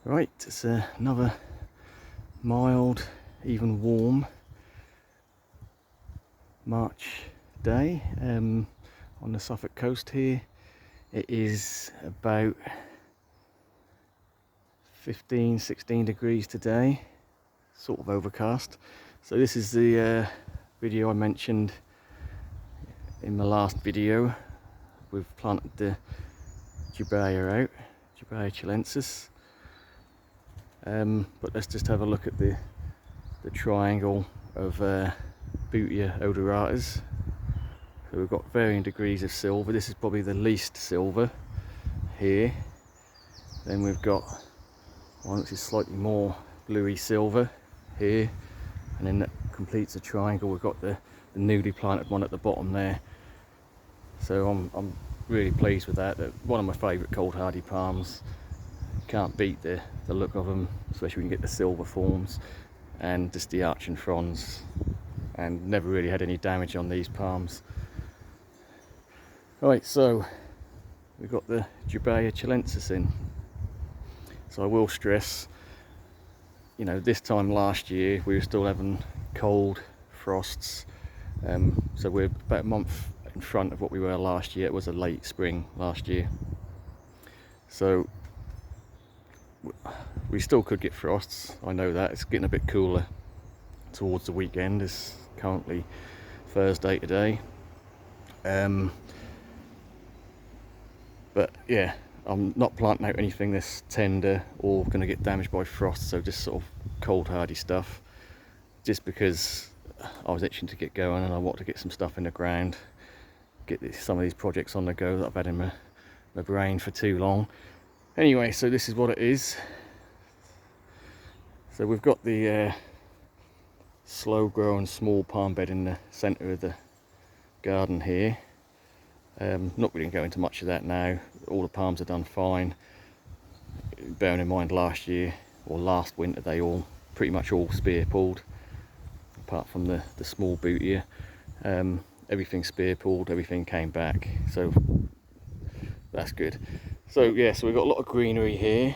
Right, it's another mild, even warm March day on the Suffolk coast here. It is about 15-16 degrees today, sort of overcast. So this is the video I mentioned in my last video. We've planted the Jubaea out, Jubaea chilensis. But let's just have a look at the triangle of Jubaea odoratus. So we've got varying degrees of silver. This is probably the least silver here. Then we've got one which is slightly more bluey silver here, and then that completes the triangle. We've got the newly planted one at the bottom there. So I'm really pleased with that. One of my favourite cold hardy palms. Can't beat the look of them, especially when you get the silver forms and just the arch and fronds, and never really had any damage on these palms. Right, so we've got the Jubaea chilensis in. So I will stress, you know, this time last year we were still having cold frosts, so we're about a month in front of what we were last year. It was a late spring last year, so we still could get frosts. I know that it's getting a bit cooler towards the weekend. It's currently Thursday today, but yeah, I'm not planting out anything this tender or going to get damaged by frost, so just sort of cold hardy stuff, just because I was itching to get going and I want to get some stuff in the ground, get some of these projects on the go that I've had in my brain for too long. Anyway, so this is what it is. So we've got the slow growing small palm bed in the centre of the garden here. Not really going to go into much of that now. All the palms are done fine. Bearing in mind last year or last winter they all pretty much all spear pulled, apart from the small Jubaea. Everything spear pulled, everything came back, so that's good. So yeah, so we've got a lot of greenery here.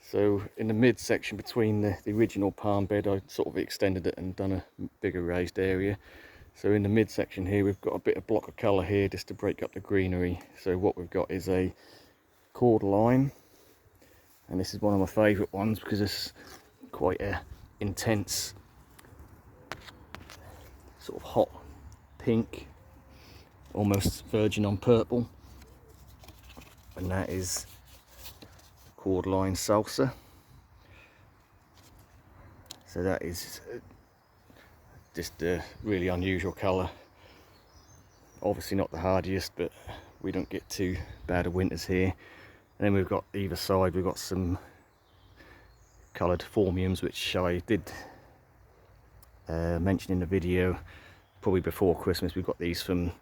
So in the mid section between the original palm bed, I sort of extended it and done a bigger raised area. So in the mid section here we've got a bit of block of colour here just to break up the greenery. So what we've got is a cordyline, and this is one of my favourite ones because it's quite a intense sort of hot pink, almost verging on purple, and that is cordyline salsa. So that is just a really unusual colour. Obviously not the hardiest, but we don't get too bad of winters here. And then we've got either side, we've got some coloured phormiums, which I did mention in the video probably before Christmas. We've got these from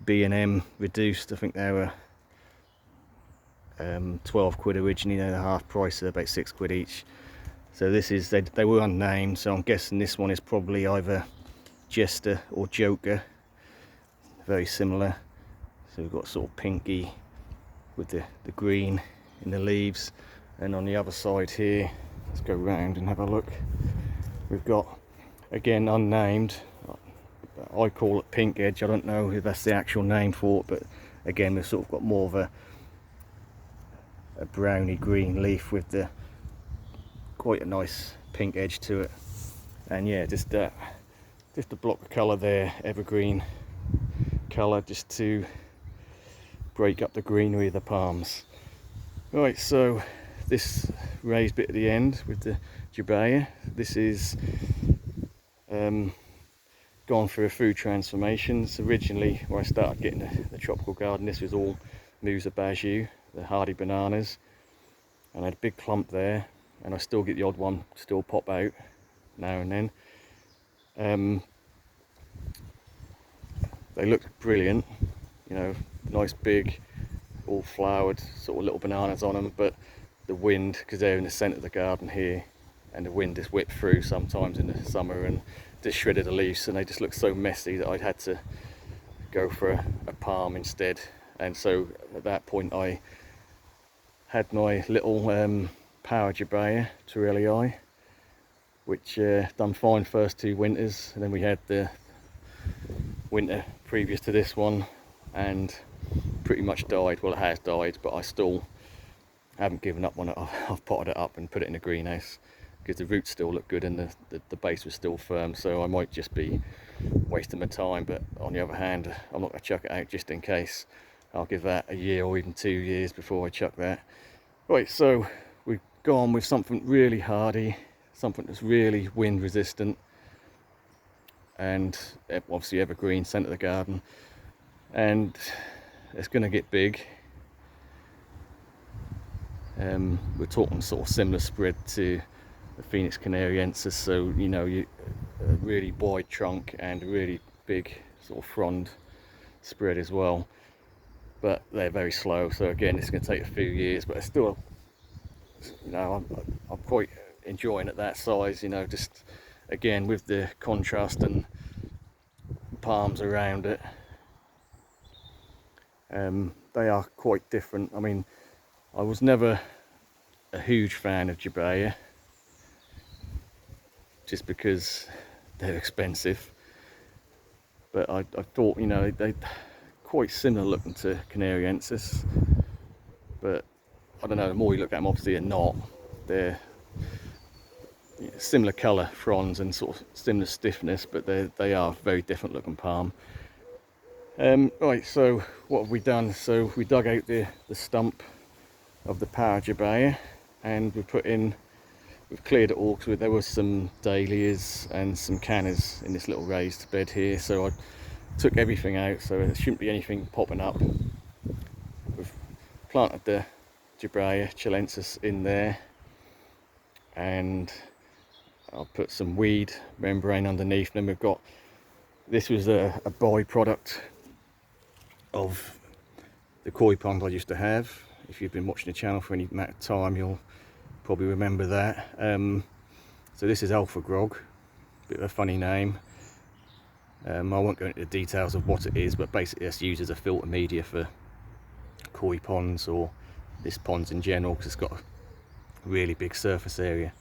B&M reduced. I think they were 12 quid originally. They're half price, so they're about 6 quid each. So this is, they were unnamed, so I'm guessing this one is probably either Jester or Joker. Very similar. So we've got sort of pinky with the green in the leaves. And on the other side here, let's go round and have a look. We've got, again, unnamed. I call it pink edge. I don't know if that's the actual name for it, but again, we've sort of got more of a browny green leaf with the quite a nice pink edge to it. And yeah, just a block of colour there, evergreen colour, just to break up the greenery of the palms. Right, so this raised bit at the end with the Jubaea, this is gone through a food transformation. So originally when I started getting the tropical garden, this was all Musa Baju, the hardy bananas, and I had a big clump there, and I still get the odd one still pop out now and then. They look brilliant, you know, nice big, all flowered, sort of little bananas on them, but the wind, because they're in the centre of the garden here, and the wind just whipped through sometimes in the summer and just shredded the leaves, and they just look so messy that I'd had to go for a palm instead. And so at that point I had my little power Jubaea Torellii, which done fine first 2 winters, and then we had the winter previous to this one and pretty much died. Well, it has died, but I still haven't given up on it. I've potted it up and put it in a greenhouse because the roots still look good and the base was still firm, so I might just be wasting my time. But on the other hand, I'm not going to chuck it out just in case. I'll give that a year or even 2 years before I chuck that. Right, so we've gone with something really hardy, something that's really wind resistant, and obviously evergreen, centre of the garden, and it's going to get big. We're talking sort of similar spread to the Phoenix Canariensis, so you know, a really wide trunk and a really big sort of frond spread as well, but they're very slow, so again it's going to take a few years, but it's still, you know, I'm quite enjoying at that size, you know, just again with the contrast and palms around it. They are quite different. I mean, I was never a huge fan of Jubaea just because they're expensive, but I thought, you know, they're quite similar looking to Canariensis, but I don't know, the more you look at them, obviously they're not. They're similar colour fronds and sort of similar stiffness, but they are very different looking palm. Right, so what have we done? So we dug out the stump of the power Jubaea, and we've cleared it all because there was some dahlias and some cannas in this little raised bed here, so I took everything out, so there shouldn't be anything popping up. We've planted the Jubaea chilensis in there, and I'll put some weed membrane underneath. Then we've got, this was a byproduct of the koi pond I used to have. If you've been watching the channel for any amount of time, you'll probably remember that. So this is Alpha Grog, bit of a funny name. I won't go into the details of what it is, but basically it's used as a filter media for koi ponds, or this ponds in general, because it's got a really big surface area.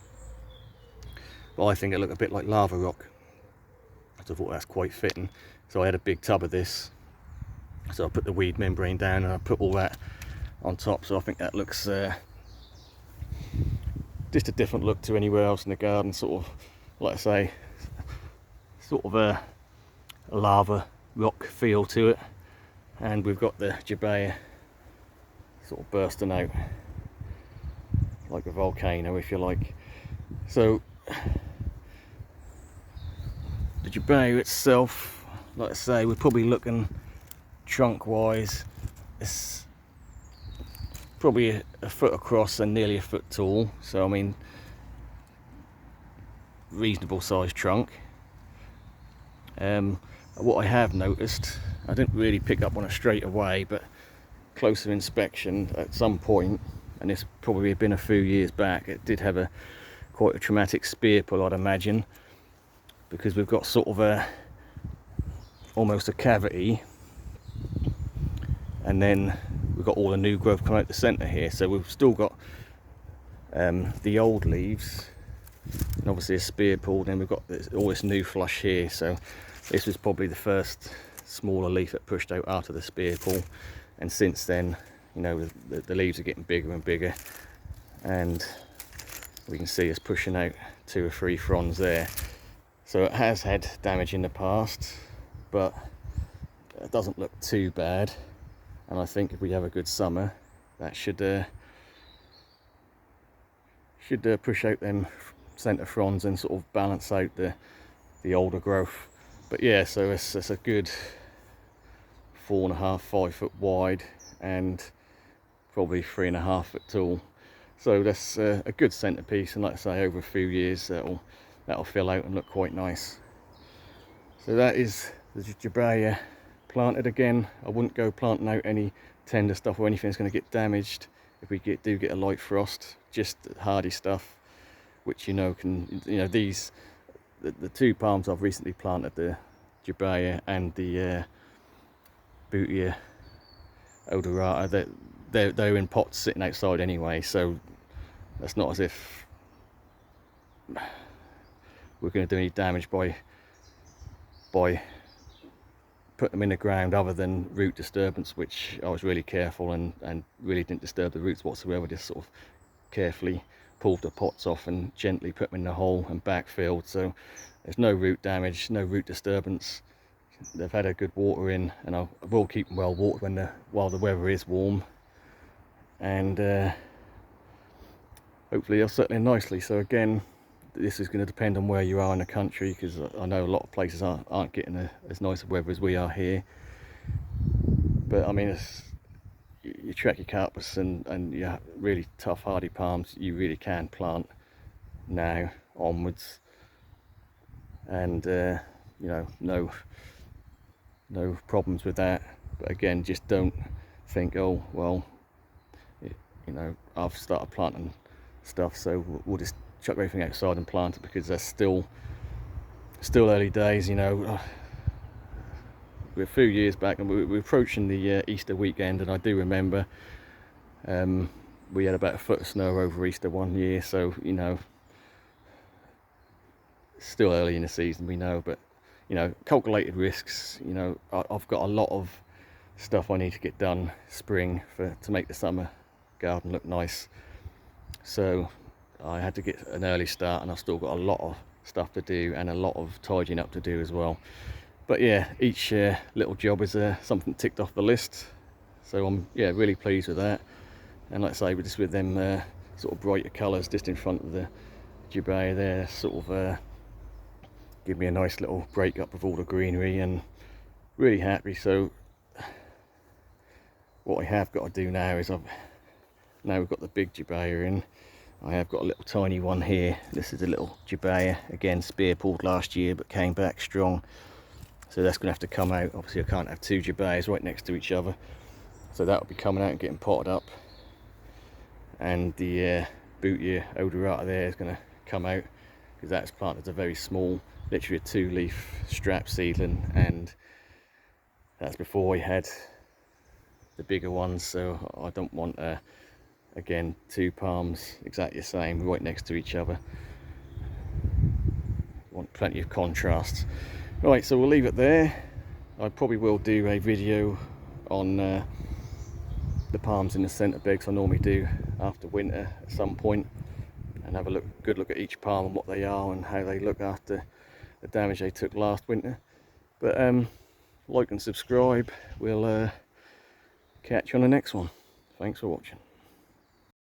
But I think it looked a bit like lava rock, so I thought that's quite fitting. So I had a big tub of this, so I put the weed membrane down and I put all that on top, so I think that looks just a different look to anywhere else in the garden, sort of, like I say, sort of a lava rock feel to it. And we've got the Jubaea sort of bursting out like a volcano, if you like. So the Jubaea itself, like I say, we're probably looking trunk wise, it's probably a foot across and nearly a foot tall, so I mean, reasonable sized trunk. What I have noticed, I didn't really pick up on it straight away, but closer inspection at some point, and it's probably been a few years back, it did have quite a traumatic spear pull, I'd imagine, because we've got sort of almost a cavity, and then we've got all the new growth coming out the centre here, so we've still got the old leaves and obviously a spear pull, and then we've got all this new flush here. So this was probably the first smaller leaf that pushed out after the spear pull, and since then, you know, the leaves are getting bigger and bigger, and we can see us pushing out 2 or 3 fronds there. So it has had damage in the past, but it doesn't look too bad, and I think if we have a good summer, that should push out them centre fronds and sort of balance out the older growth. But yeah, so it's a good 4.5, 5 foot wide and probably 3.5 foot tall. So that's a good centrepiece, and like I say, over a few years that'll fill out and look quite nice. So that is the Jubaea planted. Again, I wouldn't go planting out any tender stuff or anything that's going to get damaged if we do get a light frost. Just hardy stuff, which you know these the 2 palms I've recently planted, the Jubaea and the Butea odorata, they're in pots sitting outside anyway, so that's not as if we're going to do any damage by putting them in the ground, other than root disturbance, which I was really careful and really didn't disturb the roots whatsoever. Just sort of carefully pulled the pots off and gently put them in the hole and backfilled, so there's no root damage, no root disturbance. They've had a good water in, and I will keep them well watered while the weather is warm, and hopefully they'll settle in nicely. So again, this is going to depend on where you are in the country, because I know a lot of places aren't getting as nice a weather as we are here. But I mean, you Trachycarpus and your really tough hardy palms, you really can plant now onwards, and you know, no problems with that. But again, just don't think, oh well, you know, I've started planting stuff, so we'll just chuck everything outside and plant it, because that's still early days. You know, we're a few years back, and we're approaching the Easter weekend, and I do remember we had about a foot of snow over Easter one year, so you know, still early in the season, we know, but you know, calculated risks. You know, I've got a lot of stuff I need to get done spring to make the summer garden look nice, so I had to get an early start, and I've still got a lot of stuff to do and a lot of tidying up to do as well. But yeah, each little job is something ticked off the list, so I'm really pleased with that. And like I say, just with them sort of brighter colours just in front of the Jubaea there, sort of give me a nice little break up of all the greenery, and really happy. So what I have got to do now is, now we've got the big Jubaea in, I have got a little tiny one here. This is a little Jubaea, again spear pulled last year but came back strong, so that's going to have to come out. Obviously I can't have two Jubaeas right next to each other, so that'll be coming out and getting potted up. And the Bootia odorata there is going to come out, because that's planted as a very small, literally a 2-leaf strap seedling, and that's before we had the bigger ones. So I don't want again, two palms exactly the same right next to each other. Want plenty of contrast. Right, so we'll leave it there. I probably will do a video on the palms in the centre beds, I normally do after winter at some point, and have a good look at each palm and what they are and how they look after the damage they took last winter. But like and subscribe. We'll catch you on the next one. Thanks for watching.